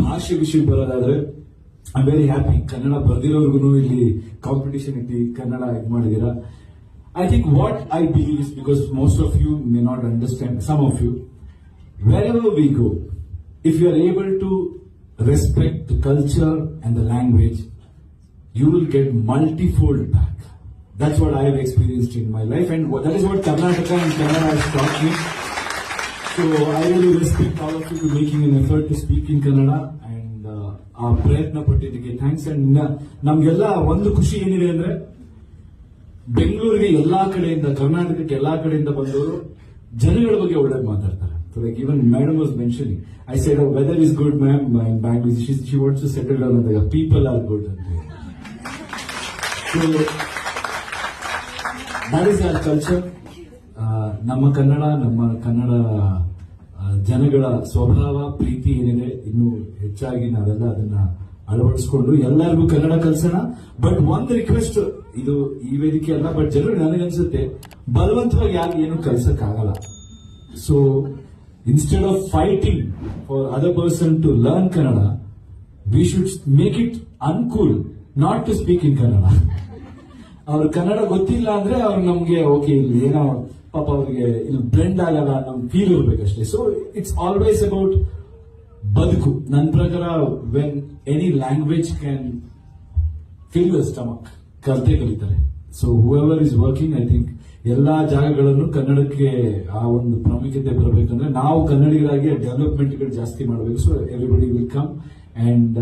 ಭಾಷೆ ವಿಷಯ ಬರೋದಾದ್ರೆ ಐ ವೆರಿ ಹ್ಯಾಪಿ. ಕನ್ನಡ ಬರ್ದಿರೋರ್ಗು ಇಲ್ಲಿ ಕಾಂಪಿಟೇಷನ್ ಇಟ್ಟು ಕನ್ನಡ ಇದು ಮಾಡಿದೀರಾ. I think what I believe is, because most of you may not understand, some of you, wherever we go, if you are able to respect the culture and the language, you will get multifold back. That's what I have experienced in my life, and that is what Karnataka and Kannada has taught me. So I really respect all of you for making an effort to speak in Kannada, and ಆ ಪ್ರಯತ್ನ ಪಟ್ಟಿದ್ದಕ್ಕೆ thanks. And ನಮ್ಗೆಲ್ಲ ಒಂದು ಖುಷಿ ಏನಿದೆ ಅಂದ್ರೆ, ಬೆಂಗಳೂರಿಗೆ ಎಲ್ಲಾ ಕಡೆಯಿಂದ, ಕರ್ನಾಟಕಕ್ಕೆ ಎಲ್ಲಾ ಕಡೆಯಿಂದ ಬಂದವರು ಜನಗಳ ಬಗ್ಗೆ ಒಳ್ಳೆ ಮಾತಾಡ್ತಾರೆ. Like even madam was mentioning, I said weather is good ma'am in Bangalore, she wants to settle down ಅಂದಾಗ ಪೀಪಲ್ ಆರ್ ಗುಡ್ ಅಂತ. So that is our culture. ನಮ್ಮ ಕನ್ನಡ ಜನಗಳ ಸ್ವಭಾವ, ಪ್ರೀತಿ ಏನಿದೆ, ಇನ್ನು ಹೆಚ್ಚಾಗಿ ನಾವೆಲ್ಲ ಅದನ್ನ ಅಳವಡಿಸಿಕೊಂಡು ಎಲ್ಲರಿಗೂ ಕನ್ನಡ ಕಲ್ಸೋಣ. ಬಟ್ ಒಂದು ರಿಕ್ವೆಸ್ಟ್, ಇದು ಈ ವೇದಿಕೆ ಅಲ್ಲ, ಬಟ್ ಜನರು ನನಗನ್ಸುತ್ತೆ ಬಲವಂತವಾಗಿ ಯಾರು ಏನು ಕಲ್ಸಕ್ಕಾಗಲ್ಲ. So instead of fighting for other person to learn Kannada, we should make it uncool not to speak in Kannada. ಅವ್ರ ಕನ್ನಡ ಗೊತ್ತಿಲ್ಲ ಅಂದ್ರೆ ಅವ್ರು ನಮ್ಗೆ ಓಕೆ, ಇಲ್ಲಿ ಏನೋ ಪಾಪ ಅವ್ರಿಗೆ ಇಲ್ಲಿ ಬ್ಲೆಂಡ್ ಆಗಲ್ಲ, ನಮ್ ಫೀಲ್ ಇರ್ಬೇಕಷ್ಟೇ. ಸೊ ಇಟ್ಸ್ ಆಲ್ವೇಸ್ ಅಬೌಟ್ ಬದುಕು. ನನ್ನ ಪ್ರಕಾರ when any language can fill your stomach, ಕಲಿತಾರೆ. So whoever is working, I think ಎಲ್ಲಾ ಜಾಗಗಳನ್ನು ಕನ್ನಡಕ್ಕೆ ಆ ಒಂದು ಪ್ರಾಮುಖ್ಯತೆ ಬರಬೇಕಂದ್ರೆ ನಾವು ಕನ್ನಡಿಗರಾಗಿ ಡೆವಲಪ್ಮೆಂಟ್ ಜಾಸ್ತಿ ಮಾಡಬೇಕು. So everybody will come and